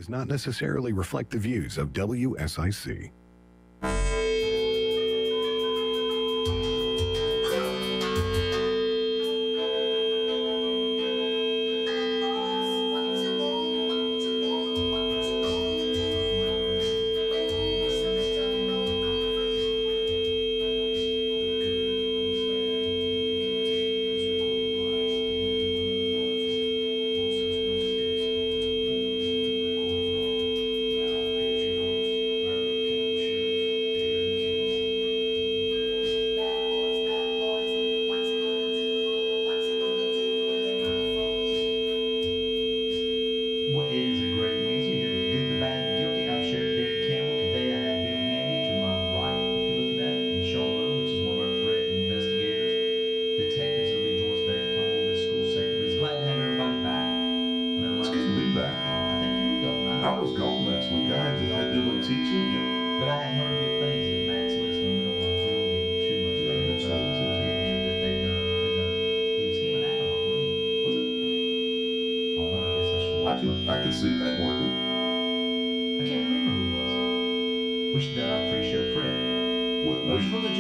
does not necessarily reflect the views of WSIC. What is a great Wednesday? Here with Good, the Bad, and the Guilty. I'm Sheriff Darren Campbell. Today I have Bill Handy to my right, if you look at that, and Sean Rowe, which is one of our threat investigators. Detectives will be joined today to come over to school safety. But it's glad to have everybody back. It's good to be back. I think you were gone. I was gone last week. I had to do a little teaching. But I hadn't heard good things that Matt's listening. We don't get too much credit. But I was here that they've done. It was him and Adam, I believe. Was it? I don't know. I guess I should watch it. I could see that working. I can't remember who it was. We should pre-show credit. Was it from the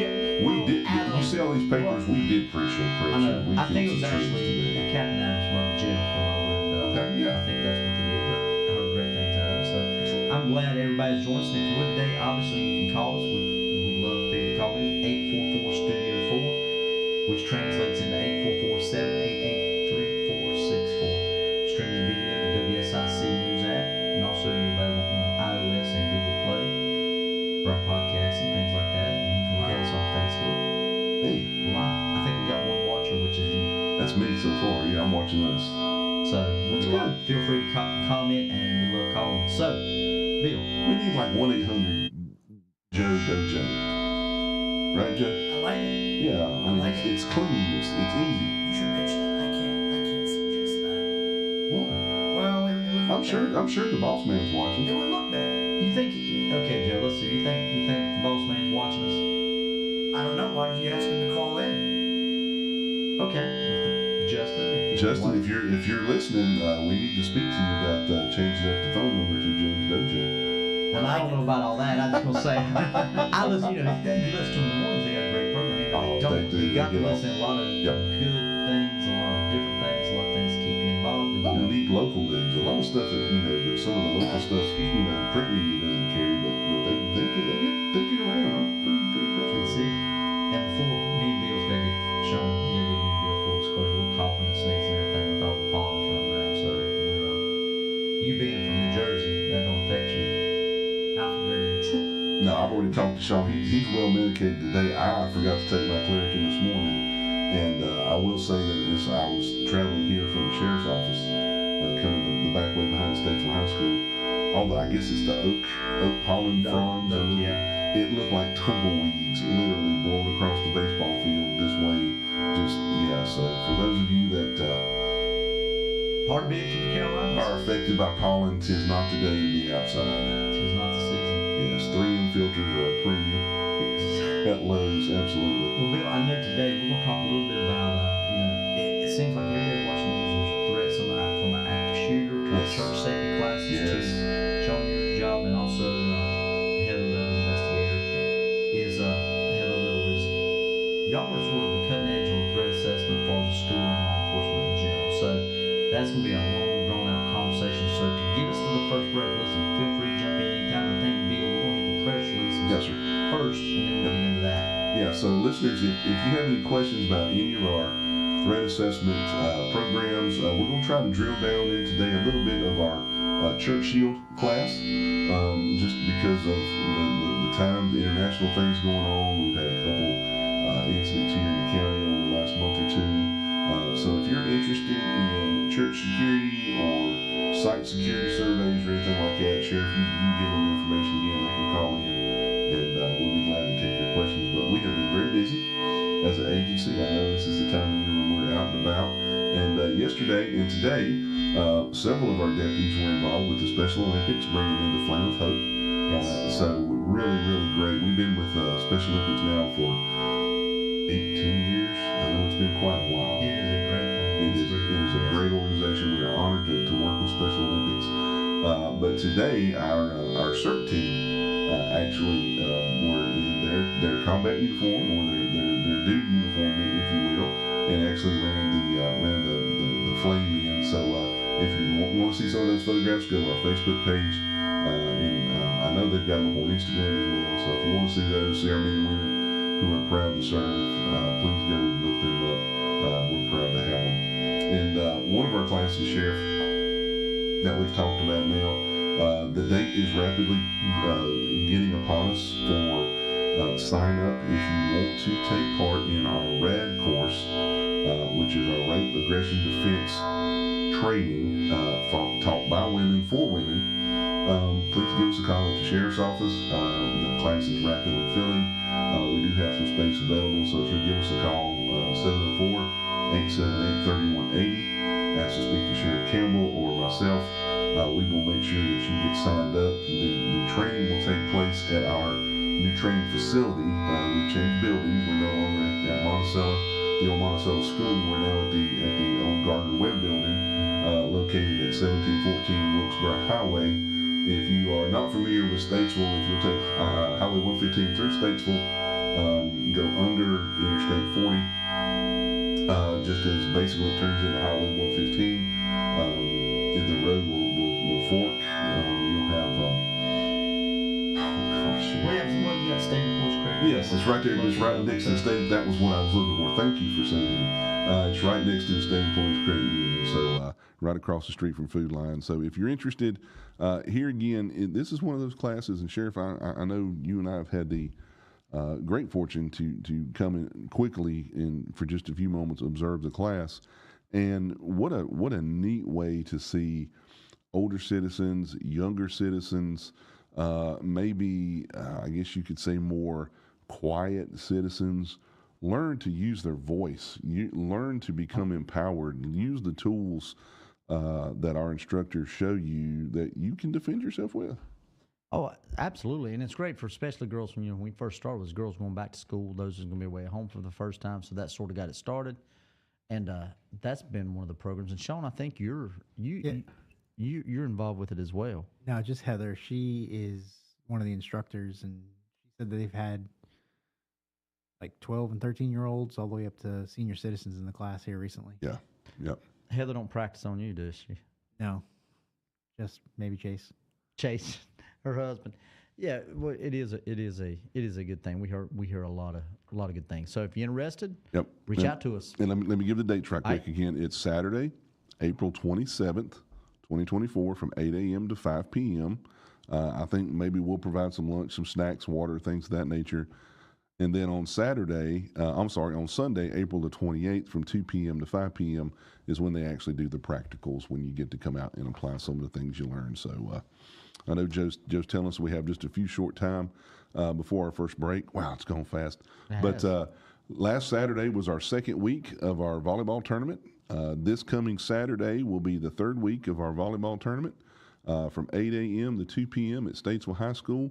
We did. You see all these papers? We did pre-show credit. I know. I think it was actually Captain Adams from the jail come over. And, yeah. I think that's what they did. But I heard great things out of it. So I'm glad everybody's joining us. And if you would today, obviously you can call us. We love people to call in 844-STUDIO-4, which translates into 844-788-3464. Streaming video to WSIC News app, and also you're available on iOS and Google Play for our podcasts and things like that. And you can look at us on Facebook. Hey, Live. I think we got one watcher, which is you. that's me so far. Yeah, I'm watching this. So feel free to comment, and we love calling. So, Bill. We need like 1-800-JOE Dojo. Right, Joe? I like it. Yeah, I mean, it's clean. It's easy. You should pitch that. I can't suggest that. What? Well, it would I'm sure the boss man's watching. It would look bad. You think? Okay, Joe. Let's see. You think the boss man's watching us? I don't know. Why did you ask him to call in? Okay. Justin, If you're listening, we need to speak to you about changing up the phone number to Joe's Dojo. Well, I don't know about all that. I'm just gonna say, I listen. You listen to the mornings. They got a great program. You got to listen to a lot of good things, a lot of different things, a lot of things to keep you involved. We need local news. A lot of stuff that that some of the local stuff, print media doesn't carry, but they get around. I'm pretty impressed. See, and before me and Bill's gotta get shown, me and Bill full disclosure, we're coughing and sneezing and everything with all the pollen running around. So you being from New Jersey, that don't affect you. No, I've already talked to Sean. He's well medicated today. I forgot to take my Claritin this morning, and I will say that I was traveling here from the sheriff's office, coming the back way behind Statesville High School. Although I guess it's the oak pollen fronds. Yeah. It looked like tumbleweeds literally blowing across the baseball field this way. So for those of you that hard bid from the Carolinas are affected by pollen, 'tis not the day to be outside. 'Tis not the season. Yes, 3M filters are a premium at Lowe's, absolutely. Well, Bill, I know today we're going to talk a little bit about, it seems like everybody watching the news, there's threats from an active shooter, church safety classes, to showing your job, and also Heather Little investigator Heather Little is, y'all are sort of the cutting edge on threat assessment for the school and law enforcement in general. So that's going to be a long, drawn out conversation. So to get us to the first break, listen, feel free to jump in anytime. I think, Bill, we're going to hit the press releases. Yes, sir. First, and then we'll get into that. Yeah, so listeners, if you have any questions about any of our threat assessment programs, we're going to try to drill down in today a little bit of our Church Shield class, just because of the time, the international things going on. We've had a couple incidents here in the county over the last month or two. So if you're interested in church security or site security surveys or anything like that, Sheriff, you give them the information again, they can call in, and we'll be glad to take your questions. But we have been very busy as an agency. I know this is the time of year when we're out and about. And yesterday and today, several of our deputies were involved with the Special Olympics, bringing in the Flame of Hope. So really, really great. We've been with Special Olympics now for 18 years. I know it's been quite a while. It is a great thing. It is a great organization. We are honored to work with Special Olympics. But today, our CERT team actually were in their combat uniform or their duty uniform, if you will, and actually ran the flame in. So if you want to see some of those photographs, go to our Facebook page. And I know they've got them on Instagram as well. So if you want to see those, see our men and women who are proud to serve, please go look them up. We're proud to have them. And one of our classes, Sheriff, that we've talked about now, the date is rapidly getting upon us for sign up if you want to take part in our RAD course, which is our Rape, Aggression, Defense training taught by women for women. Please give us a call at the Sheriff's Office. The class is rapidly filling. We do have some space available, so if you give us a call, 704-878-3180, ask to speak to Sheriff Campbell or myself. We will make sure that you get signed up. The training will take place at our new training facility. We've changed buildings. We're no longer at Monticello, the old Monticello School. We're now at the old Gardner Webb building, located at 1714 Wilkesboro Highway. If you are not familiar with Statesville, if you'll take Highway 115 through Statesville, go under Interstate 40, just as basically it turns into Highway 115. In the road will fork. You'll have We have one got State Force Credit. yes, it's right there. It's right next to the state. That was what I was looking for. Thank you for saying that. It's right next to the State Employees Credit Union, so right across the street from Food Line. So if you're interested, here again, this is one of those classes. And Sheriff, I know you and I have had the great fortune to come in quickly and for just a few moments observe the class. And what a neat way to see older citizens, younger citizens, maybe I guess you could say more quiet citizens learn to use their voice, learn to become empowered, use the tools that our instructors show you that you can defend yourself with. Oh, absolutely, and it's great for especially girls. When we first started, was girls going back to school. Those are going to be away at home for the first time, so that sort of got it started. And that's been one of the programs. And Sean, I think you're involved with it as well. No, just Heather. She is one of the instructors, and she said that they've had like 12 and 13-year-olds all the way up to senior citizens in the class here recently. Yeah, yep. Heather don't practice on you, does she? No, just maybe Chase. Chase, her husband. Yeah, well, it is a good thing. We hear a lot of good things. So if you're interested, Yep. reach out to us. And let me give the dates right quick again. It's Saturday, April 27th, 2024, from 8 a.m. to 5 p.m. I think maybe we'll provide some lunch, some snacks, water, things of that nature. And then on Sunday, April the 28th, from 2 p.m. to 5 p.m. is when they actually do the practicals, when you get to come out and apply some of the things you learn. So I know Joe's telling us we have just a few short time before our first break. Wow, it's gone fast. But last Saturday was our second week of our volleyball tournament. This coming Saturday will be the third week of our volleyball tournament from 8 a.m. to 2 p.m. at Statesville High School.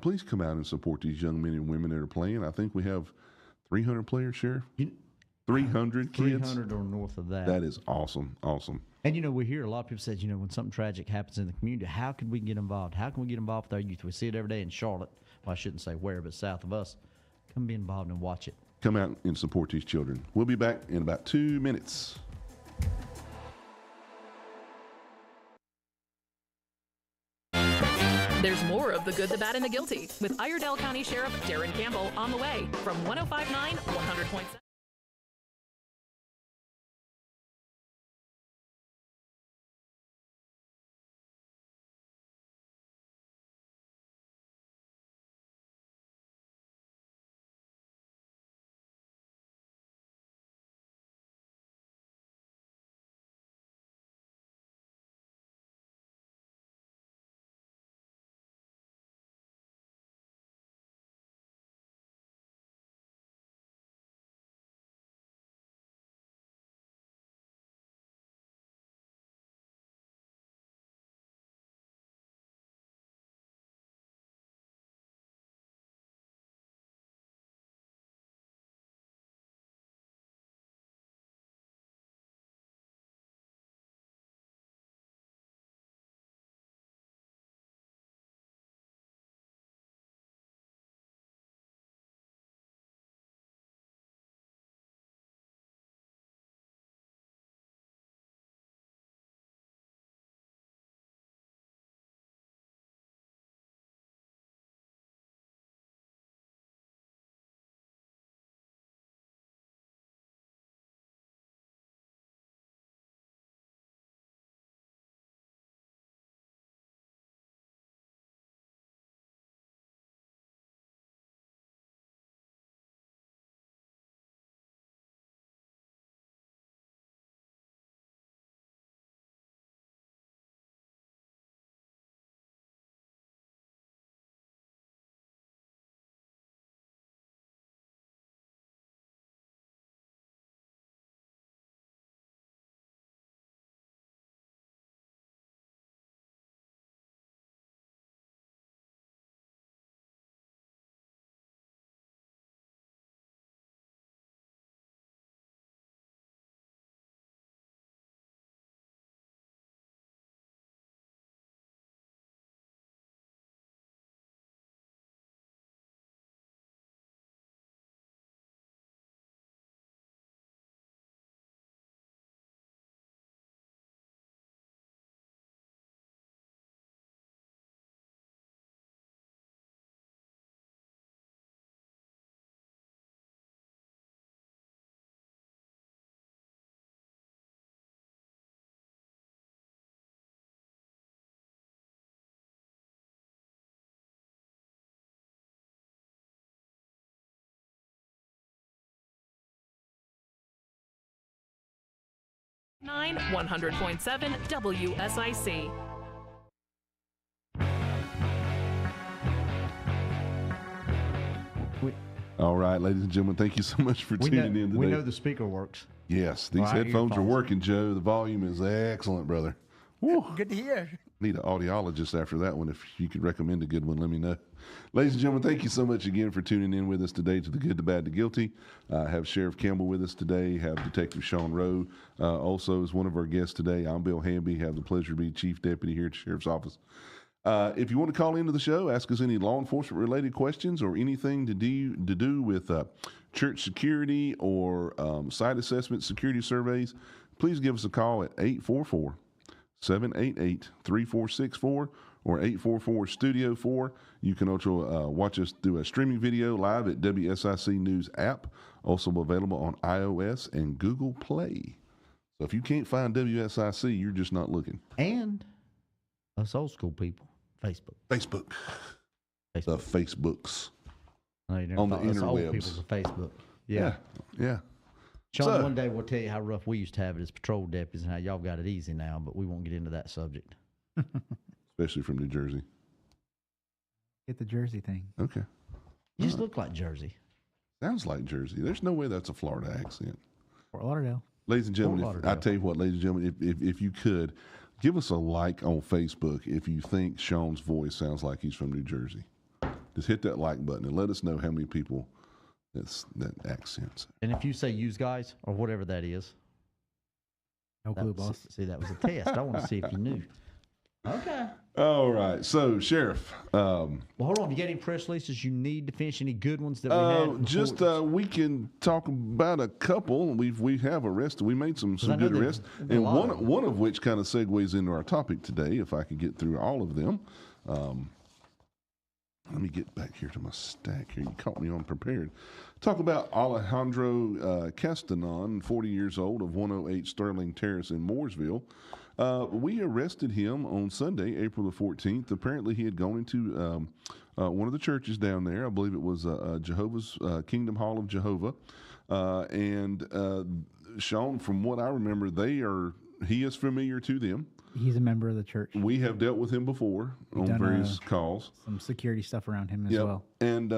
Please come out and support these young men and women that are playing. I think we have 300 players, Sheriff. 300 kids. 300 or north of that. That is awesome. Awesome. And, we hear a lot of people say, when something tragic happens in the community, how can we get involved? How can we get involved with our youth? We see it every day in Charlotte. Well, I shouldn't say where, but south of us. Come be involved and watch it. Come out and support these children. We'll be back in about 2 minutes. There's more of The Good, the Bad, and the Guilty with Iredell County Sheriff Darren Campbell on the way from 105.9, 100.7. 100.7 WSIC. All right, ladies and gentlemen, thank you so much for tuning in today. We know the speaker works. Yes, these Well, our headphones are earphones. working, Joe. The volume is excellent, brother. Woo. Good to hear. Need an audiologist after that one. If you could recommend a good one, let me know. Ladies and gentlemen, thank you so much again for tuning in with us today to The Good, the Bad, the Guilty. Have Sheriff Campbell with us today. Have Detective Sean Rowe also is one of our guests today. I'm Bill Hamby. Have the pleasure to be Chief Deputy here at the Sheriff's Office. If you want to call into the show, ask us any law enforcement related questions or anything to do with church security or site assessment security surveys, please give us a call at 844-788-3464 or 844-STUDIO-4. You can also watch us through a streaming video live at WSIC News app, also available on iOS and Google Play. So if you can't find WSIC, you're just not looking. And us old school people, Facebook. The Facebooks. No, you never On the thought us old interwebs. people's a Facebook. Yeah. Sean, So- one day we'll tell you how rough we used to have it as patrol deputies and how y'all got it easy now, but we won't get into that subject. Especially from New Jersey. Get the Jersey thing. Okay. You just look like Jersey. Sounds like Jersey. There's no way that's a Florida accent. Fort Lauderdale. Ladies and gentlemen, Fort I Lauderdale. tell you what, ladies and gentlemen, if you could, give us a like on Facebook if you think Sean's voice sounds like he's from New Jersey. Just hit that like button and let us know how many people that accent. And if you say use guys or whatever that is, No clue, boss. see, that was a test. I want to see if you knew. Okay. All right. So, Sheriff, Well, hold on. You got any press releases you need to finish? Any good ones that we had? just we can talk about a couple. We have arrested. We made some I know good there's arrests, been a and lot of them. one of which kind of segues into our topic today. If I could get through all of them. Let me get back here to my stack here. You caught me unprepared. Talk about Alejandro Castanon, 40 years old, of 108 Sterling Terrace in Mooresville. We arrested him on Sunday, April the 14th. Apparently, he had gone into one of the churches down there. I believe it was Jehovah's Kingdom Hall of Jehovah. Sean, from what I remember, he is familiar to them. He's a member of the church. We have dealt with him before on done, various calls. Some security stuff around him as Yep. well. And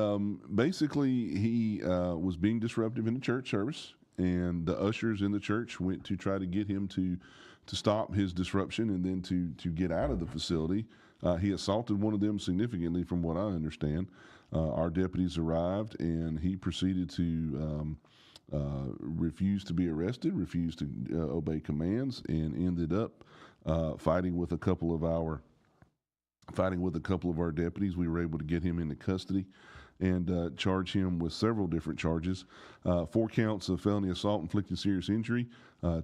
basically, he was being disruptive in the church service, and the ushers in the church went to try to get him to stop his disruption and then to get out of the facility. He assaulted one of them significantly, from what I understand. Our deputies arrived, and he proceeded to refuse to be arrested, refused to obey commands, and ended up fighting with a couple of our deputies. We were able to get him into custody and charge him with several different charges. 4 counts of felony assault inflicting serious injury,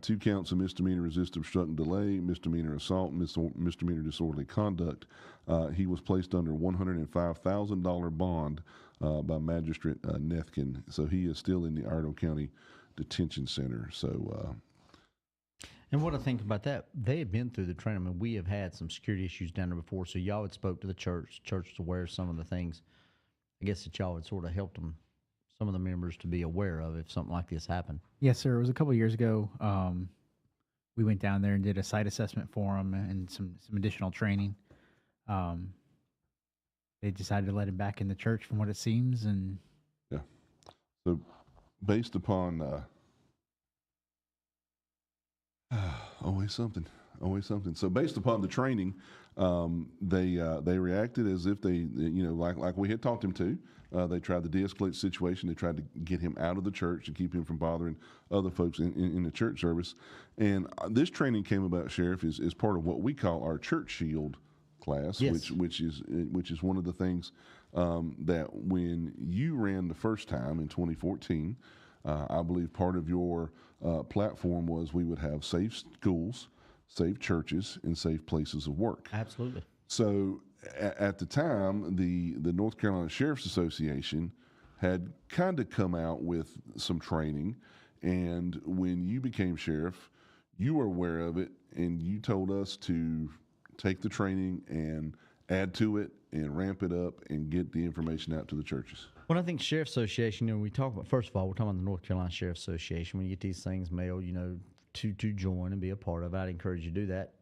2 counts of misdemeanor resist, obstruct, and delay, misdemeanor assault, misdemeanor disorderly conduct. He was placed under $105,000 bond by Magistrate Nethkin. So he is still in the Iredell County Detention Center. So And what I think about that, they had been through the training. I mean, we have had some security issues down there before, so y'all had spoke to the church. Church was aware of some of the things. I guess that y'all had sort of helped them, some of the members, to be aware of if something like this happened. Yes, sir. It was a couple of years ago. We went down there and did a site assessment for him and some additional training. They decided to let him back in the church, from what it seems, and yeah. So based upon always something. So based upon the training, they reacted as if they like we had taught them to. They tried to de-escalate the situation. They tried to get him out of the church and keep him from bothering other folks in the church service. And this training came about, Sheriff, is part of what we call our Church Shield class, Yes. which is one of the things that when you ran the first time in 2014, I believe part of your platform was we would have safe schools, safe churches, and safe places of work. Absolutely. So at the time, the North Carolina Sheriff's Association had kind of come out with some training, and when you became sheriff, you were aware of it, and you told us to take the training and add to it and ramp it up and get the information out to the churches. When I think Sheriff Association, we talk about, first of all, we're talking about the North Carolina Sheriff Association. When you get these things mailed, to join and be a part of it, I'd encourage you to do that.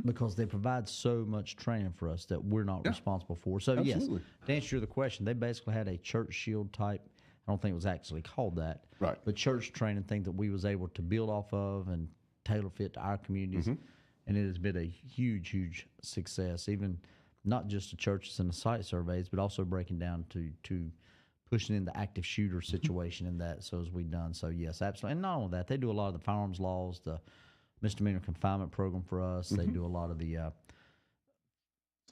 Because they provide so much training for us that we're not responsible for. So, Absolutely. yes, to answer the question, they basically had a church shield type, I don't think it was actually called that, Right. but church training thing that we was able to build off of and tailor fit to our communities. And it has been a huge, huge success, even not just the churches and the site surveys, but also breaking down to pushing in the active shooter situation in that, so as we've done. So, yes, absolutely. And not only that, they do a lot of the firearms laws, the misdemeanor confinement program for us. They do a lot of the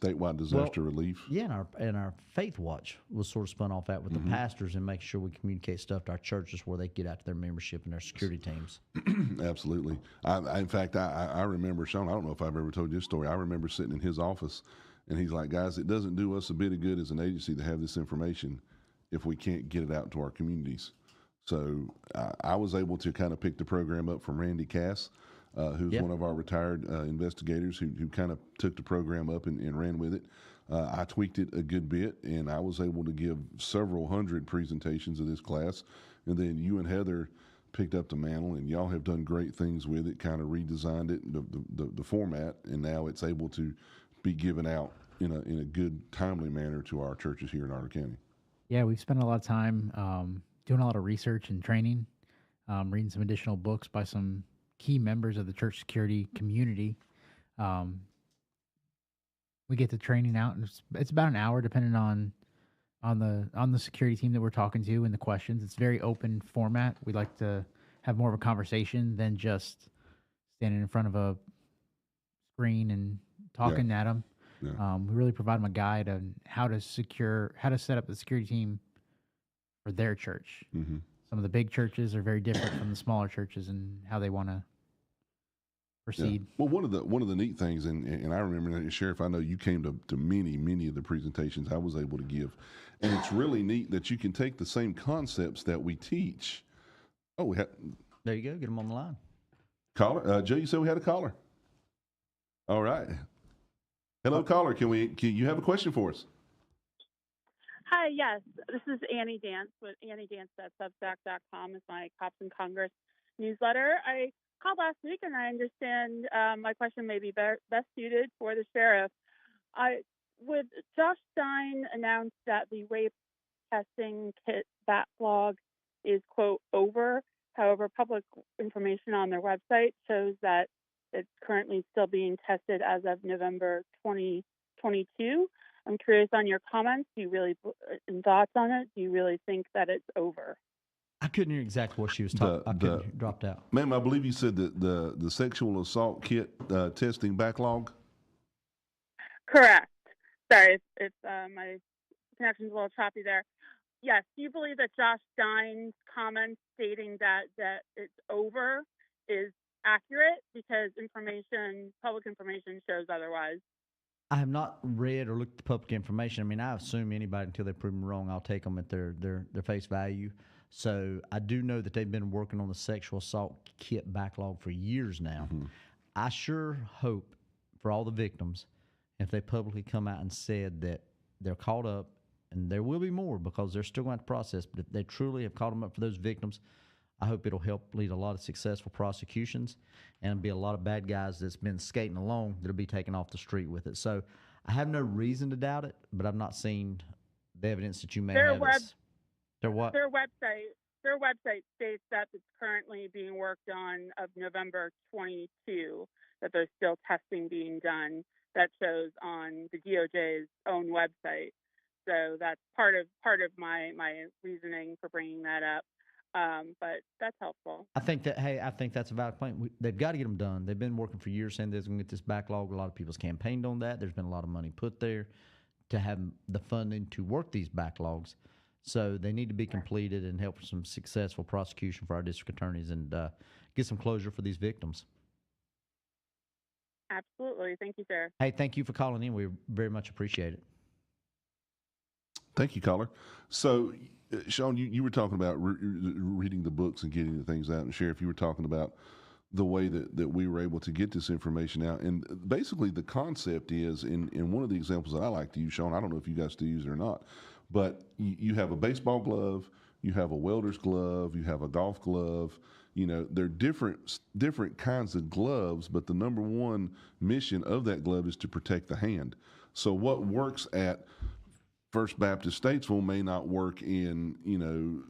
Statewide disaster relief. Yeah, and our Faith Watch was sort of spun off that with the pastors and make sure we communicate stuff to our churches where they get out to their membership and their security teams. Absolutely. In fact, I remember, Sean, I don't know if I've ever told you this story. I remember sitting in his office, and he's like, guys, it doesn't do us a bit of good as an agency to have this information if we can't get it out to our communities. So I was able to kind of pick the program up from Randy Cass, who's one of our retired investigators who kind of took the program up and ran with it. I tweaked it a good bit, and I was able to give several hundred presentations of this class. And then you and Heather picked up the mantle, and y'all have done great things with it, kind of redesigned it, the format, and now it's able to be given out in a good, timely manner to our churches here in Otter County. Yeah, we've spent a lot of time doing a lot of research and training, reading some additional books by some key members of the church security community. We get the training out, and it's about an hour, depending on the security team that we're talking to and the questions. It's very open format. We like to have more of a conversation than just standing in front of a screen and talking at them. Yeah. We really provide them a guide on how to set up the security team for their church. Some of the big churches are very different from the smaller churches and how they want to proceed. Yeah. Well, one of the neat things, and I remember, Sheriff, I know you came to many of the presentations I was able to give, and it's really neat that you can take the same concepts that we teach. Oh, There you go. Get them on the line. Caller, Joe, you said we had a caller. All right. Hello, caller. Can you have a question for us? Hi, yes. This is Annie Dance with AnnieDance.substack.com is my Cops in Congress newsletter. I called last week, and I understand my question may be best suited for the sheriff. Would Josh Stein announce that the rape testing kit backlog is, quote, over? However, public information on their website shows that it's currently still being tested as of November 2022. I'm curious on your comments. And thoughts on it? Do you really think that it's over? I couldn't hear exactly what she was talking. Dropped out. Ma'am, I believe you said that the sexual assault kit testing backlog. Correct. Sorry if my connection's a little choppy there. Yes. Do you believe that Josh Stein's comments stating that it's over is accurate? Because public information shows otherwise. I have not read or looked at the public information. I mean, I assume anybody, until they prove me wrong, I'll take them at their face value. So I do know that they've been working on the sexual assault kit backlog for years now. I sure hope for all the victims, if they publicly come out and said that they're caught up, and there will be more because they're still going to process, but if they truly have caught them up for those victims, I hope it'll help lead a lot of successful prosecutions and be a lot of bad guys that's been skating along that'll be taken off the street with it. So I have no reason to doubt it, but I've not seen the evidence that you may have. Their website states that it's currently being worked on of November 22, that there's still testing being done. That shows on the DOJ's own website. So that's part of my reasoning for bringing that up. But that's helpful. I think that's a valid point. They've got to get them done. They've been working for years saying they're going to get this backlog. A lot of people's campaigned on that. There's been a lot of money put there to have the funding to work these backlogs. So they need to be completed and help for some successful prosecution for our district attorneys and get some closure for these victims. Absolutely. Thank you, sir. Hey, thank you for calling in. We very much appreciate it. Thank you, caller. So, Sean, you were talking about reading the books and getting the things out. And Sheriff, you were talking about the way that we were able to get this information out. And basically the concept is, in one of the examples that I like to use, Sean, I don't know if you guys do use it or not, but you have a baseball glove, you have a welder's glove, you have a golf glove. You know, they're different kinds of gloves, but the number one mission of that glove is to protect the hand. So what works at First Baptist Statesville may not work in, you know,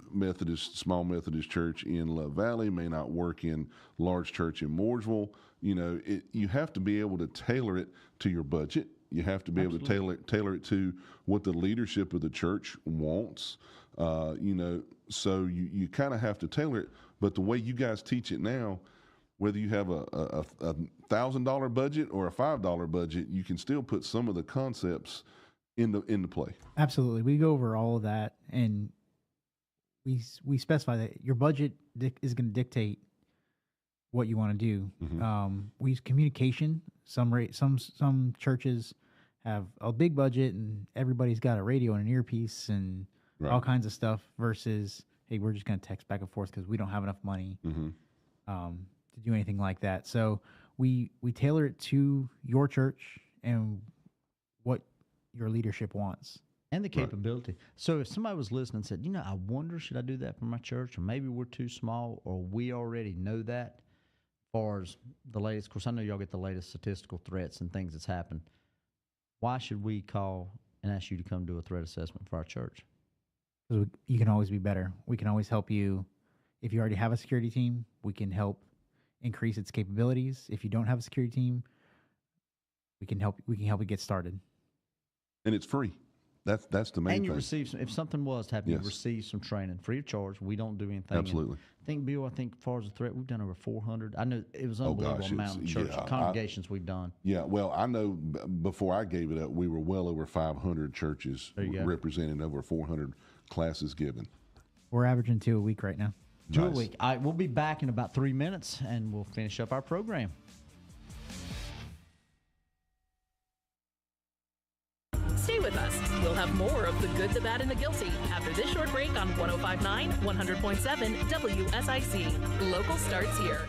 small Methodist church in Love Valley, may not work in large church in Mooresville. You know, you have to be able to tailor it to your budget. You have to be able to tailor it to what the leadership of the church wants. You know, so you kind of have to tailor it. But the way you guys teach it now, whether you have a $1,000 budget or a $5 budget, you can still put some of the concepts into play. Absolutely. We go over all of that, and we specify that your budget is going to dictate what you want to do. We use communication. Some churches have a big budget and everybody's got a radio and an earpiece and all kinds of stuff, versus, hey, we're just going to text back and forth because we don't have enough money to do anything like that. So we tailor it to your church and what your leadership wants. And the capability. So if somebody was listening and said, you know, I wonder, should I do that for my church? Or maybe we're too small, or we already know that, as far as the latest, of course, I know y'all get the latest statistical threats and things that's happened. Why should we call and ask you to come do a threat assessment for our church? Because you can always be better. We can always help you. If you already have a security team, we can help increase its capabilities. If you don't have a security team, we can help you get started. And it's free. That's the main thing. And you receive some, if something was to happen, you receive some training free of charge. We don't do anything. Absolutely. I think, Bill, as far as the threat, we've done over 400. I know it was unbelievable amount of church congregations we've done. Yeah, well, I know before I gave it up, we were well over 500 churches representing over 400 classes given. We're averaging 2 a week right now. 2 a week. All right, we'll be back in about 3 minutes, and we'll finish up our program. Stay with us. We'll have more of the good, the bad, and the guilty after this short break on 105.9, 100.7 WSIC. Local starts here.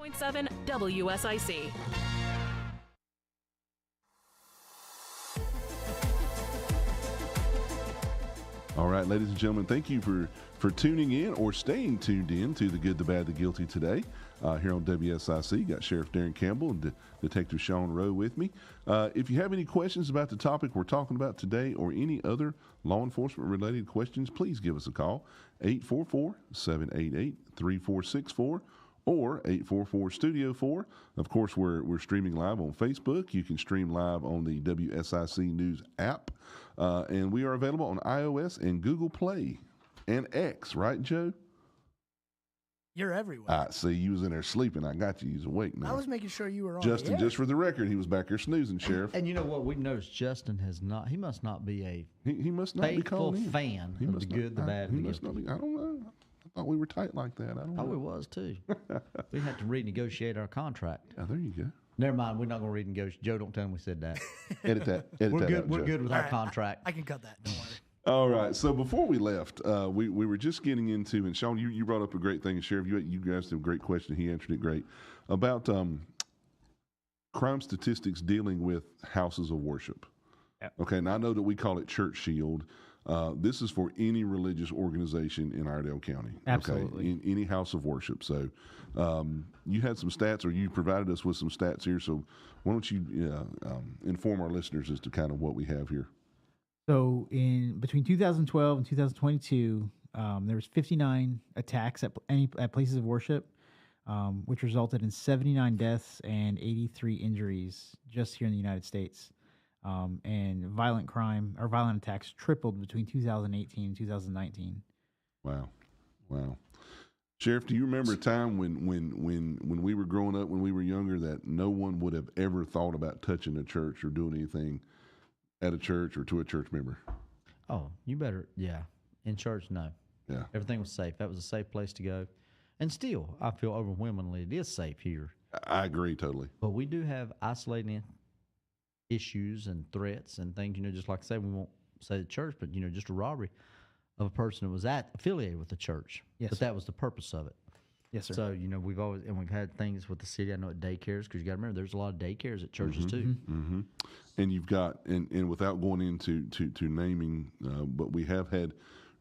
100.7 WSIC. All right, ladies and gentlemen, thank you for tuning in or staying tuned in to The Good, the Bad, the Guilty today here on WSIC. Got Sheriff Darren Campbell and Detective Sean Rowe with me. If you have any questions about the topic we're talking about today or any other law enforcement related questions, please give us a call, 844-788-3464 or 844-STUDIO-4. Of course, we're streaming live on Facebook. You can stream live on the WSIC News app. And we are available on iOS and Google Play and X, right, Joe? You're everywhere. See, you was in there sleeping. I got you. You's awake now. I was making sure you were on. Justin, the air. just for the record, he was back here snoozing, Sheriff. And you know what? We've noticed Justin he must not be a He must not be faithful calling in. fan He of the must good, the bad, He and the must not guilty. be. I don't know. I thought we were tight like that. I don't Oh, know. it was too. We had to renegotiate our contract. Yeah, there you go. Never mind. We're not going to renegotiate. Joe, don't tell him we said that. Edit that. Edit We're that good. out, We're Joe. good with All our right, contract. I can cut that. Don't worry. All right. So before we left, we were just getting into, and Sean, you brought up a great thing, and Sheriff, you asked him a great question. He answered it great about crime statistics dealing with houses of worship. Yep. Okay. Now I know that we call it Church Shield. This is for any religious organization in Iredell County. Absolutely. Okay? In any house of worship. So you had some stats, or you provided us with some stats here. So why don't you inform our listeners as to kind of what we have here? So in between 2012 and 2022, there was 59 attacks at places of worship, which resulted in 79 deaths and 83 injuries just here in the United States. And violent crime or violent attacks tripled between 2018 and 2019. Wow. Sheriff, do you remember a time when we were growing up, when we were younger, that no one would have ever thought about touching a church or doing anything at a church or to a church member? Oh, you better. Yeah. In church, no. Yeah. Everything was safe. That was a safe place to go. And still, I feel overwhelmingly it is safe here. I agree totally. But we do have isolating issues and threats and things, just like I say, we won't say the church, but, just a robbery of a person that was affiliated with the church. Yes, But sir. that was the purpose of it. Yes, sir. So, we've had things with the city. I know at daycares, because you got to remember, there's a lot of daycares at churches too. Mm-hmm. And you've got, and without going into to naming, but we have had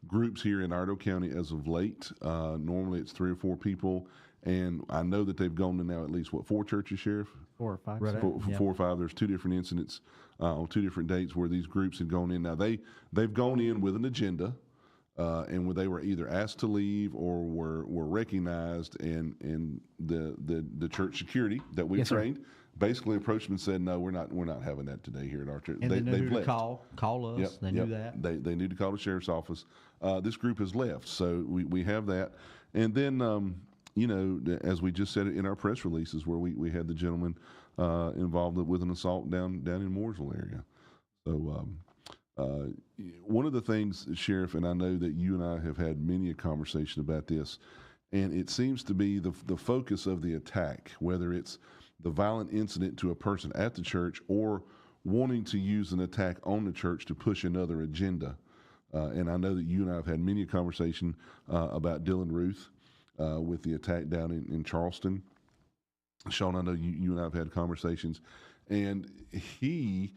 groups here in Iredell County as of late. Normally it's 3 or 4 people, and I know that they've gone to now at least, 4 churches, Sheriff? 4 or 5. Right. sir. 4 or 5. There's 2 different incidents on 2 different dates where these groups had gone in. Now they've gone in with an agenda, and where they were either asked to leave or were recognized, and the church security that we Yes, sir. trained basically approached them and said, "No, we're not having that today here at our church." And they knew who to left. call us. Yep, They knew that. They knew to call the sheriff's office. This group has left, so we have that. And then, as we just said in our press releases, where we had the gentleman involved with an assault down in Mooresville area. So one of the things, Sheriff, and I know that you and I have had many a conversation about this, and it seems to be the focus of the attack, whether it's the violent incident to a person at the church or wanting to use an attack on the church to push another agenda. And I know that you and I have had many a conversation about Dylan Ruth with the attack down in Charleston. Sean, I know you and I have had conversations, and he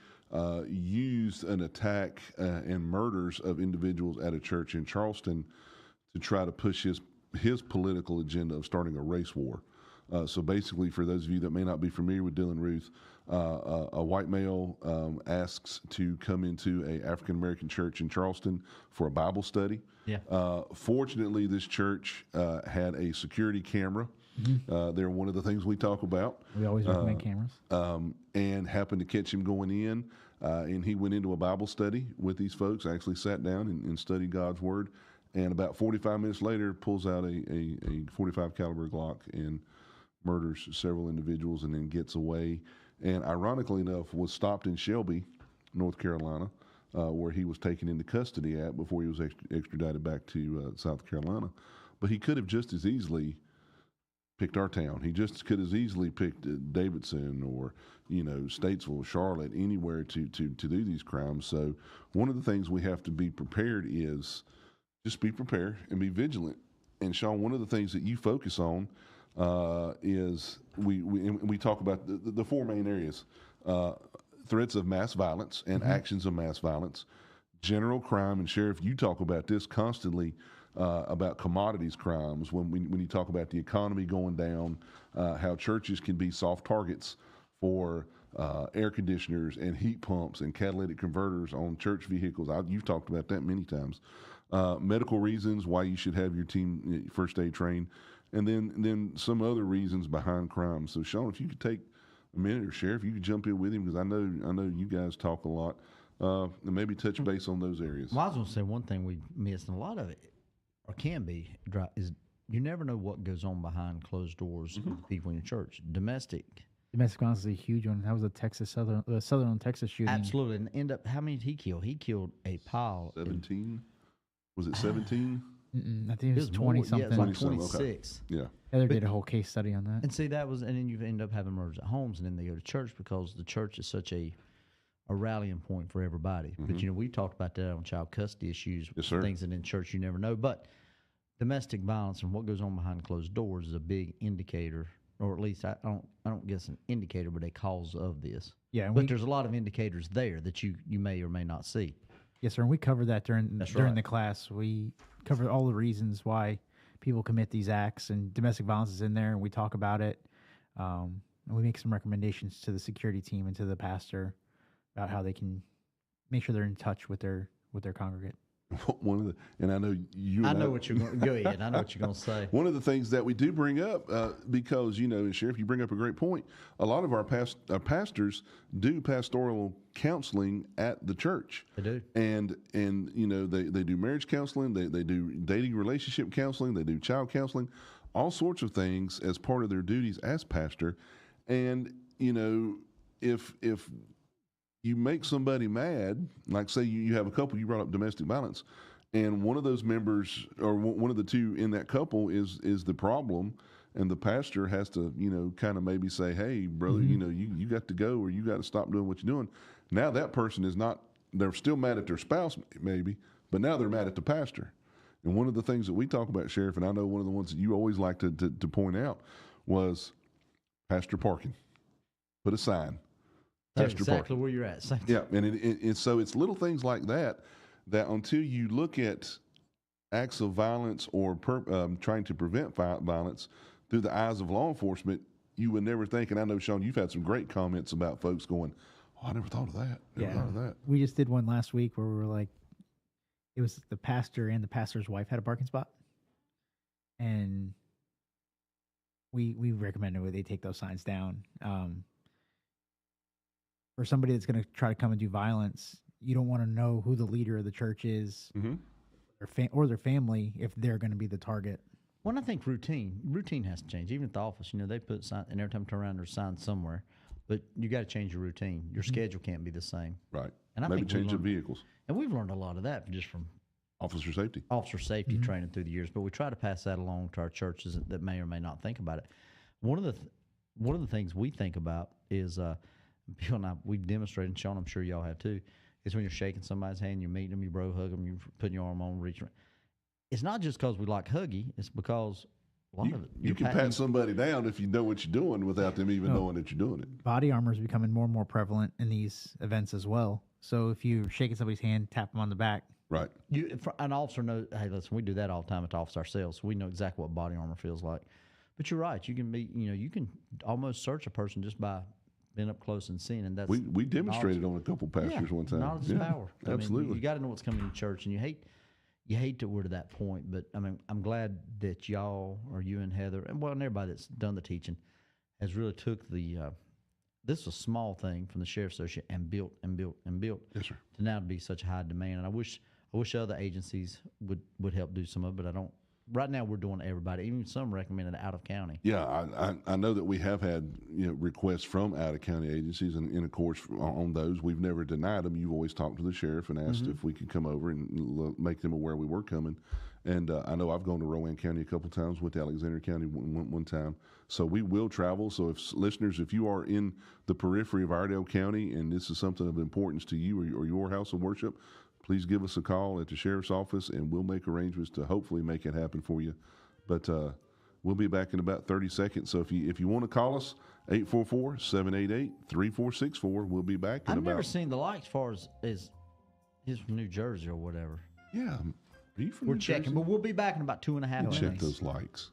used an attack and murders of individuals at a church in Charleston to try to push his political agenda of starting a race war. So basically, for those of you that may not be familiar with Dylan Ruth, a white male asks to come into a African American church in Charleston for a Bible study. Yeah. Fortunately, this church had a security camera. They're one of the things we talk about. We always recommend cameras. And happened to catch him going in, and he went into a Bible study with these folks, actually sat down and studied God's Word, and about 45 minutes later pulls out a 45 caliber Glock and murders several individuals and then gets away. And ironically enough, was stopped in Shelby, North Carolina, where he was taken into custody at before he was extradited back to South Carolina. But he could have just as easily picked our town. He just could as easily picked Davidson or, Statesville, Charlotte, anywhere to do these crimes. So one of the things we have to be prepared is just be prepared and be vigilant. And Sean, one of the things that you focus on is we talk about the four main areas: threats of mass violence and actions of mass violence, general crime, and Sheriff, you talk about this constantly about commodities crimes when you talk about the economy going down, how churches can be soft targets for air conditioners and heat pumps and catalytic converters on church vehicles. You've talked about that many times. Medical reasons why you should have your team first aid trained, and then some other reasons behind crime. So, Sean, if you could take a minute, or Sheriff, you could jump in with him, because I know you guys talk a lot, and maybe touch base on those areas. Well, I was going to say one thing we missed, and a lot of it, or can be, is you never know what goes on behind closed doors with people in your church. Domestic violence is a huge one. That was a Southern Texas shooting. Absolutely. And end up, how many did he kill? He killed a pile. 17? Was it 17? I think it was 20 something. Yeah, it was like 20-something, 26. Okay. Yeah. Heather did a whole case study on that. And see, and then you end up having murders at homes, and then they go to church because the church is such a rallying point for everybody. But, we talked about that on child custody issues, Yes, sir. things that in church you never know. But domestic violence and what goes on behind closed doors is a big indicator, or at least I don't guess an indicator, but a cause of this. Yeah, but there's a lot of indicators there that you may or may not see. Yes, sir. And we covered that during right. the class. We covered all the reasons why people commit these acts, and domestic violence is in there, and we talk about it. And we make some recommendations to the security team and to the pastor about how they can make sure they're in touch with their congregate. And I know you. I know what you're going to go ahead. I know what you're going to say. One of the things that we do bring up, because Sheriff, you bring up a great point. A lot of our pastors do pastoral counseling at the church. They do, and they do marriage counseling. They do dating relationship counseling. They do child counseling, all sorts of things as part of their duties as pastor. And if you make somebody mad, like say you have a couple, you brought up domestic violence, and one of those members or one of the two in that couple is the problem, and the pastor has to kind of maybe say, hey brother, you got to go, or you got to stop doing what you're doing. Now that person is not, they're still mad at their spouse maybe, but now they're mad at the pastor. And one of the things that we talk about, Sheriff, and I know one of the ones that you always like to point out, was pastor parking. Put a sign. That's exactly where you're at. Yeah, and so it's little things like that until you look at acts of violence or trying to prevent violence through the eyes of law enforcement, you would never think. And I know, Sean, you've had some great comments about folks going, "Oh, I never thought of that. Never thought of that." We just did one last week where we were like, it was the pastor and the pastor's wife had a parking spot, and we recommended they take those signs down. For somebody that's going to try to come and do violence, you don't want to know who the leader of the church is, or their family, if they're going to be the target. Well, I think routine has to change. Even at the office, they put sign, and every time you turn around, there's signs somewhere. But you got to change your routine. Your schedule can't be the same. Right. And I maybe think change the vehicles. And we've learned a lot of that just from officer safety training through the years. But we try to pass that along to our churches that may or may not think about it. One of the things we think about is. Bill and I, we've demonstrated, and Sean, I'm sure y'all have too, is when you're shaking somebody's hand, you're meeting them, you hug them, you're putting your arm on, reaching. It's not just because we like huggy, it's because a lot of it. You can pat somebody down if you know what you're doing without them even knowing that you're doing it. Body armor is becoming more and more prevalent in these events as well. So if you're shaking somebody's hand, tap them on the back. Right. An officer knows, hey, listen, we do that all the time at the office ourselves. So we know exactly what body armor feels like. But you're right. You can you can almost search a person just by been up close and seen, and that's we demonstrated on a couple pastors one time. Knowledge is power. Absolutely. You got to know what's coming to church, and you hate that we're to that point. But I'm glad that y'all, or you and Heather, and everybody that's done the teaching, has really took the this is a small thing from the Sheriff's Association and built and built and built. Yes, sir. To now to be such a high demand, and I wish other agencies would help do some of it, but I don't. Right now, we're doing everybody, even some recommended out of county. Yeah, I know that we have had requests from out of county agencies, and of course on those we've never denied them. You've always talked to the sheriff and asked if we could come over and make them aware we were coming. And I know I've gone to Rowan County a couple times, went to Alexander County one time. So we will travel. So if listeners, if you are in the periphery of Iredell County and this is something of importance to you or your house of worship, please give us a call at the sheriff's office, and we'll make arrangements to hopefully make it happen for you. But We'll be back in about 30 seconds. So if you want to call us, 844-788-3464. We'll be back in I've about. never seen the like as far as he's from New Jersey or whatever. Yeah. Are you from We're New checking, Jersey? but we'll be back in about 2.5 minutes. Check those likes.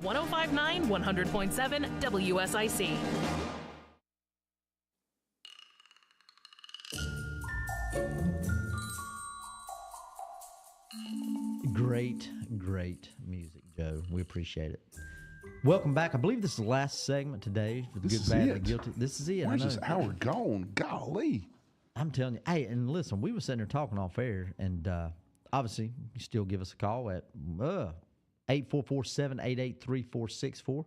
#1059 100.7 WSIC. Great music, Joe. We appreciate it. Welcome back. I believe this is the last segment today for the This good, is bad, and it. the guilty. This is it. Where's I know. this hour gone? Golly. I'm telling you. Hey, and listen, we were sitting there talking off air, and obviously, you still give us a call at 844-788-3464.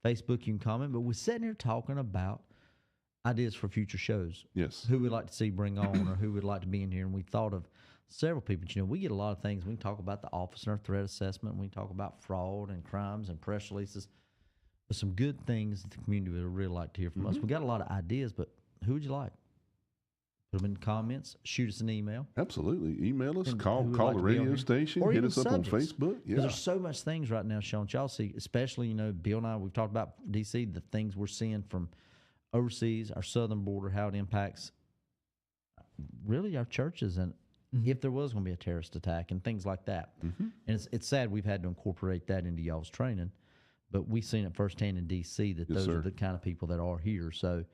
Facebook, you can comment. But we're sitting here talking about ideas for future shows. Yes. Who we'd like to see bring on or who would like to be in here. And we thought of several people. You know, we get a lot of things. We can talk about the office and our threat assessment. We can talk about fraud and crimes and press releases. But some good things that the community would really like to hear from us. We got a lot of ideas, but who would you like? Put them in the comments. Shoot us an email. Absolutely. Email us. And Call who would the like to be on radio here? station. Or Hit even us up subjects. on Facebook. Yeah. Because there's so much things right now, Sean. Y'all see, especially, you know, Bill and I, we've talked about D.C., the things we're seeing from overseas, our southern border, how it impacts really our churches and if there was going to be a terrorist attack and things like that. And it's sad we've had to incorporate that into y'all's training, but we've seen it firsthand in D.C. that those are the kind of people that are here. So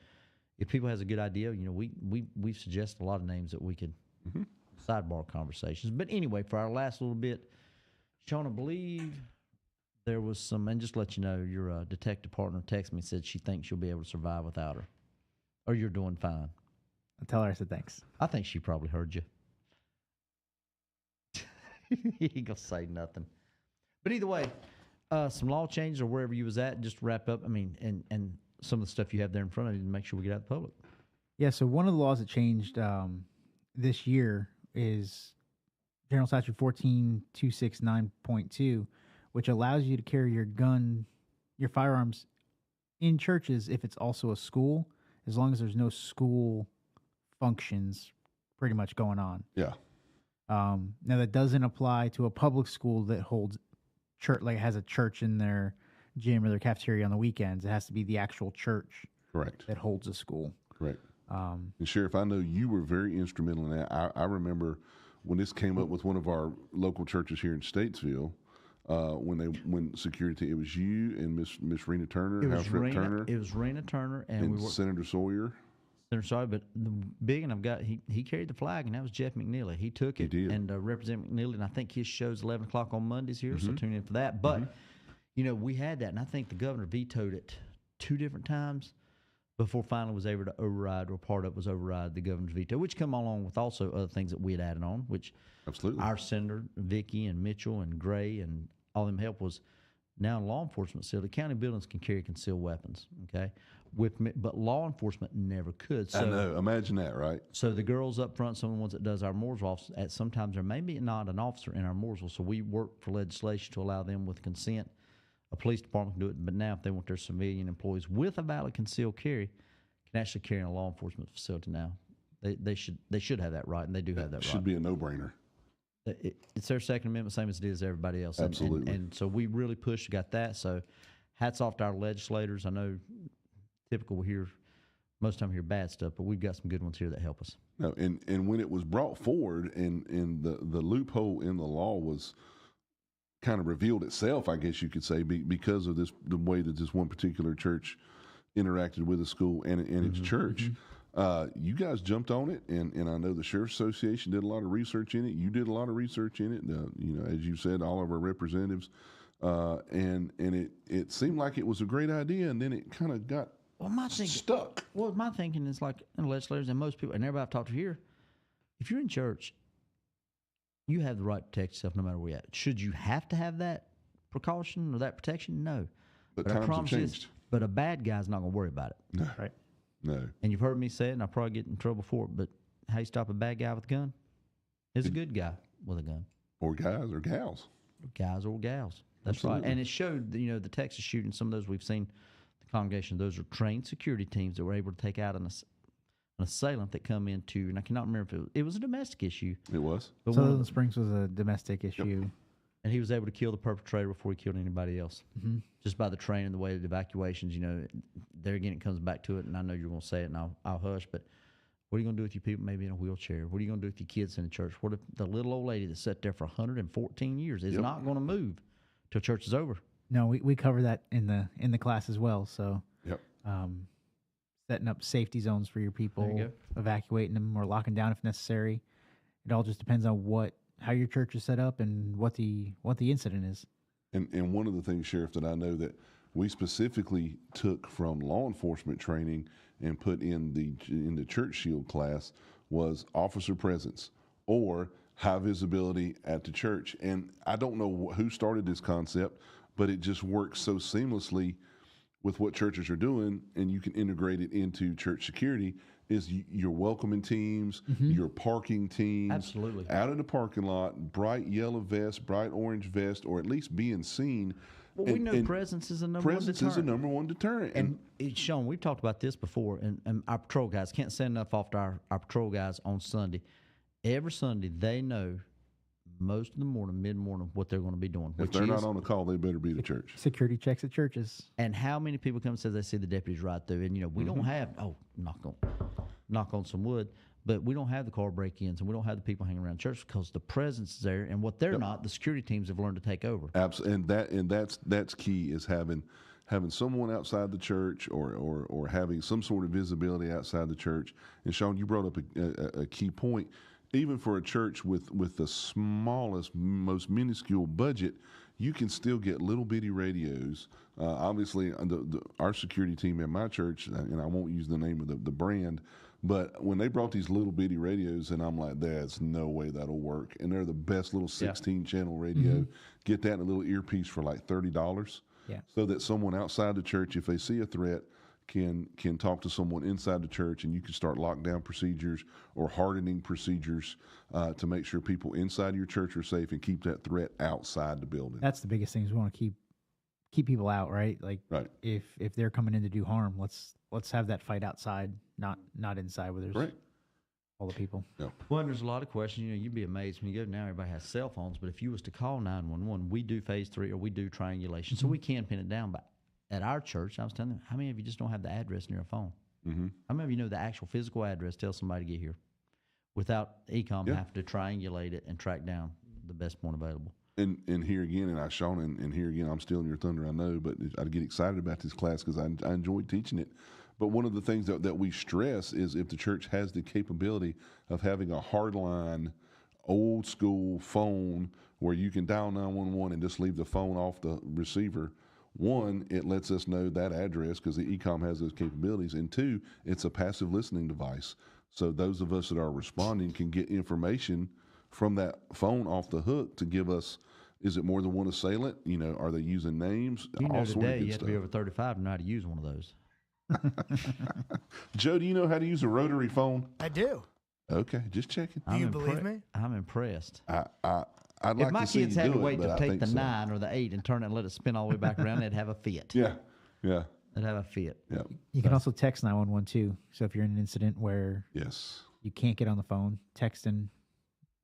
if people has a good idea, we suggest a lot of names that we could sidebar conversations. But anyway, for our last little bit, Sean, I believe there was some, and just to let you know, your detective partner texted me and said she thinks you'll be able to survive without her, or you're doing fine. I'll tell her I said thanks. I think she probably heard you. He ain't gonna say nothing. But either way, some law changes or wherever you was at, just to wrap up. I mean, and some of the stuff you have there in front of you to make sure we get out to the public. Yeah, so one of the laws that changed this year is General Statute 14269.2, which allows you to carry your firearms in churches if it's also a school, as long as there's no school functions pretty much going on. Yeah. Now that doesn't apply to a public school that holds church, like has a church in their gym or their cafeteria on the weekends. It has to be the actual church Correct. that holds a school. Correct. And Sheriff, I know you were very instrumental in that. I remember when this came up with one of our local churches here in Statesville, when security, it was you and Miss Rena Turner, House Rep Turner. It was Rena Turner and Senator Sawyer. Sorry, but the big one I've got, he carried the flag, and that was Jeff McNeely. He took it and Representative McNeely, and I think his show's 11 o'clock on Mondays here, so tune in for that. But, we had that, and I think the governor vetoed it 2 different times before finally was able to override, or part of it was override the governor's veto, which come along with also other things that we had added on, which absolutely our Senator Vicky and Mitchell and Gray and all them help was now in law enforcement facility, county buildings can carry concealed weapons, okay? But law enforcement never could. So, I know. Imagine that, right? So the girls up front, some of the ones that does our Mooresville office, sometimes there may be not an officer in our Mooresville, so we work for legislation to allow them with consent. A police department can do it, but now if they want their civilian employees with a valid concealed carry, can actually carry in a law enforcement facility now. They should have that right, and they do have that right. Should be a no-brainer. It's their Second Amendment, same as it is everybody else. Absolutely. And so we really got that. So hats off to our legislators. I know typical we hear, most time we hear bad stuff, but we've got some good ones here that help us. No, and when it was brought forward and the loophole in the law was kind of revealed itself, I guess you could say, because of the way that this one particular church interacted with the school and its church. You guys jumped on it, and I know the Sheriff's Association did a lot of research in it. You did a lot of research in it. As you said, all of our representatives, and it seemed like it was a great idea, and then it kind of got stuck. Well, my thinking is like in legislators and most people, and everybody I've talked to here, if you're in church, you have the right to protect yourself no matter where you're at. Should you have to have that precaution or that protection? No. But times have changed. But a bad guy's not going to worry about it. No. Right. No. And you've heard me say it, and I'll probably get in trouble for it, but how you stop a bad guy with a gun? It's a good guy with a gun. Or guys or gals. Guys or gals. That's Absolutely. right. And it showed, the Texas shooting, some of those we've seen, the congregation, those are trained security teams that were able to take out an assailant that come into, and I cannot remember if it was a domestic issue. It was. But Sutherland Springs was a domestic issue. Yep. And he was able to kill the perpetrator before he killed anybody else. Just by the training, the way the evacuations, there again, it comes back to it, and I know you're going to say it, and I'll hush, but what are you going to do with your people maybe in a wheelchair? What are you going to do with your kids in the church? What if the little old lady that sat there for 114 years is not going to move till church is over? No, we cover that in the class as well. So, setting up safety zones for your people, There you go. evacuating them or locking down if necessary. It all just depends on how your church is set up and what the incident is. And one of the things, Sheriff, that I know that we specifically took from law enforcement training and put in the church shield class was officer presence or high visibility at the church. And I don't know who started this concept, but it just works so seamlessly with what churches are doing, and you can integrate it into church security, is your welcoming teams, your parking teams. Absolutely. Out of the parking lot, bright yellow vest, bright orange vest, or at least being seen. Well, we know presence is a number one deterrent. Presence is a number one deterrent. And Sean, we've talked about this before, and our patrol guys, can't say enough off to our patrol guys on Sunday. Every Sunday, they know most of the morning, mid-morning, what they're going to be doing. If they're not on the call, they better be at the church. Security checks at churches. And how many people come and say they see the deputies right through? And, we don't have, knock on. knock on some wood. But we don't have the car break-ins, and we don't have the people hanging around church because the presence is there, and what they're not, the security teams have learned to take over. Absolutely, and that's key is having someone outside the church or having some sort of visibility outside the church. And Sean, you brought up a key point. Even for a church with the smallest, most minuscule budget, you can still get little bitty radios. Obviously, our security team at my church, and I won't use the name of the brand, but when they brought these little bitty radios, and I'm like, there's no way that'll work. And they're the best little 16-channel radio. Get that in a little earpiece for like $30. Yeah. So that someone outside the church, if they see a threat, can talk to someone inside the church, and you can start lockdown procedures or hardening procedures to make sure people inside your church are safe and keep that threat outside the building. That's the biggest thing is we want to keep people out, right? Like if they're coming in to do harm, let's have that fight outside, not inside where there's all the people. Yeah. Well, and there's a lot of questions. You know, you'd be amazed when you go now. Everybody has cell phones, but if you was to call 911, we do phase 3 or we do triangulation, so we can pin it down. But at our church, I was telling them, how many of you just don't have the address in your phone? How many of you know the actual physical address? Tell somebody to get here, without ecom having to triangulate it and track down the best point available. And here again, and Sean, and here again, I'm stealing your thunder, I know, but I get excited about this class because I enjoyed teaching it. But one of the things that we stress is if the church has the capability of having a hardline, old school phone where you can dial 911 and just leave the phone off the receiver. One, it lets us know that address because the ecom has those capabilities. And two, it's a passive listening device. So those of us that are responding can get information from that phone off the hook to give us, is it more than one assailant? You know, are they using names? You know, all sort of today good you have to be over 35 to know how to use one of those. Joe, do you know how to use a rotary phone? I do. Okay, just checking. Do you believe me? I'm impressed. I'd If like my to see kids you had do to wait it, but to I take think the so. 9 or the 8 and turn it and let it spin all the way back around, they'd have a fit. Yeah. They'd have a fit. Yeah. You can also text 911 too. So if you're in an incident where Yes. you can't get on the phone, text and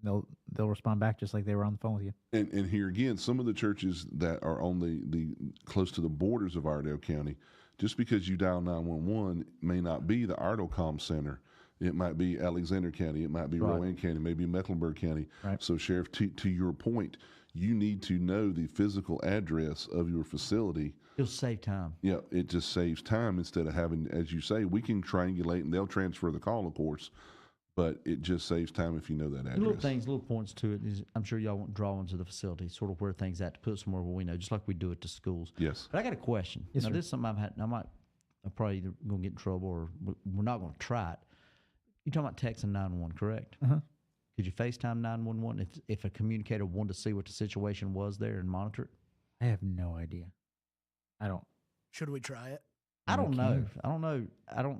they'll respond back just like they were on the phone with you. And here again, some of the churches that are on the close to the borders of Iredell County, just because you dial 911 may not be the Iredell Comm Center. It might be Alexander County. It might be Rowan County. Maybe Mecklenburg County. Right. So, Sheriff, to your point, you need to know the physical address of your facility. It'll save time. Yeah, it just saves time instead of having, as you say, we can triangulate and they'll transfer the call, of course, but it just saves time if you know that address. Little points to it is I'm sure y'all won't draw into the facility, sort of where things at to put somewhere where we know, just like we do it to schools. Yes. But I got a question. Yes, now, sir. this is something I'm probably either going to get in trouble or we're not going to try it. You're talking about texting 911, correct? Uh-huh. Could you FaceTime 911 if a communicator wanted to see what the situation was there and monitor it? I have no idea. I don't. Should we try it? I don't can. know.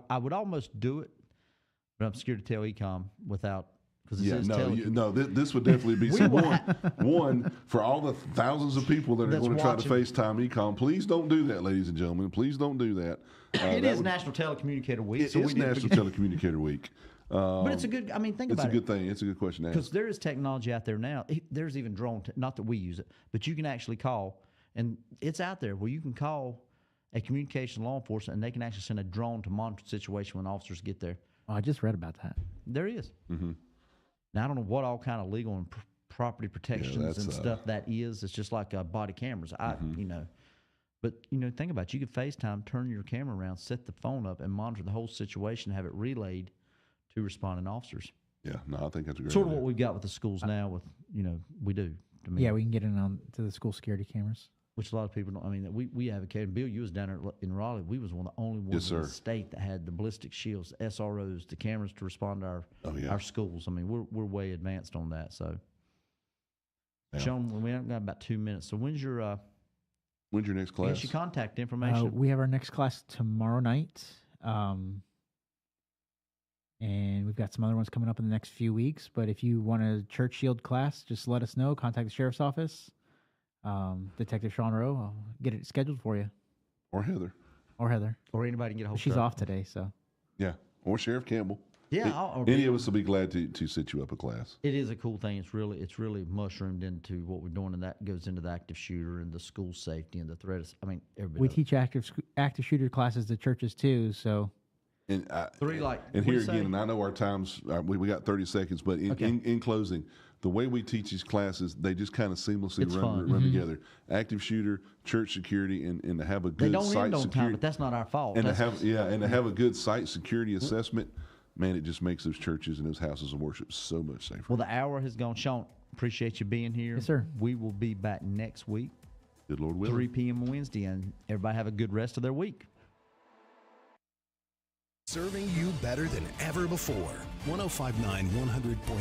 I would almost do it, but I'm scared to tell ecom without, because it says this would definitely be so one for all the thousands of people that are That's going to try to watching. FaceTime ecom. Please don't do that, ladies and gentlemen. Please don't do that. It is National Telecommunicator Week. It is National Telecommunicator Week. But it's a good, think It's about a it. good thing. It's a good question to Because ask. there is technology out there now. There's even drone, not that we use it, but you can actually call, and it's out there where you can call a communication law enforcement, and they can actually send a drone to monitor the situation when officers get there. Oh, I just read about that. There is. Mm-hmm. Now, I don't know what all kind of legal and property protections that's, and stuff that is. It's just like body cameras. But, think about it. You could FaceTime, turn your camera around, set the phone up, and monitor the whole situation, have it relayed to responding officers. Yeah, no, I think that's a great Sort of idea. what we've got with the schools now with, we do. I mean, Yeah, we can get in on to the school security cameras. which a lot of people don't. I mean, we advocated. Bill, you was down there in Raleigh. We was one of the only ones Yes, in the sir. state that had the ballistic shields, SROs, the cameras to respond to our schools. I mean, we're way advanced on that. So, Yeah. Sean, we have got about 2 minutes. So when's your next I class? guess your contact information? We have our next class tomorrow night. And we've got some other ones coming up in the next few weeks. But if you want a church shield class, just let us know. Contact the sheriff's office. Detective Sean Rowe. I'll get it scheduled for you. Or Heather. Or Heather. or anybody can get a hold. She's of off today, so. Yeah. Or Sheriff Campbell. Yeah, Any of us will be glad to set you up a class. It is a cool thing. It's really mushroomed into what we're doing, and that goes into the active shooter and the school safety and the threats. I mean, everybody. We knows. teach active shooter classes to churches too, so And Three, like, and what'd here you say? again, and I know our times we got 30 seconds, but in closing, the way we teach these classes, they just kind of seamlessly It's fun. run together. Active shooter, church security, and to have a They good don't site end on security, time, but that's not our fault. and to That's- have a good site security assessment. Man, it just makes those churches and those houses of worship so much safer. Well, the hour has gone. Sean, appreciate you being here. Yes, sir. We will be back next week, Good Lord willing. 3 p.m. Wednesday, and everybody have a good rest of their week. Serving you better than ever before. 105.9 100.7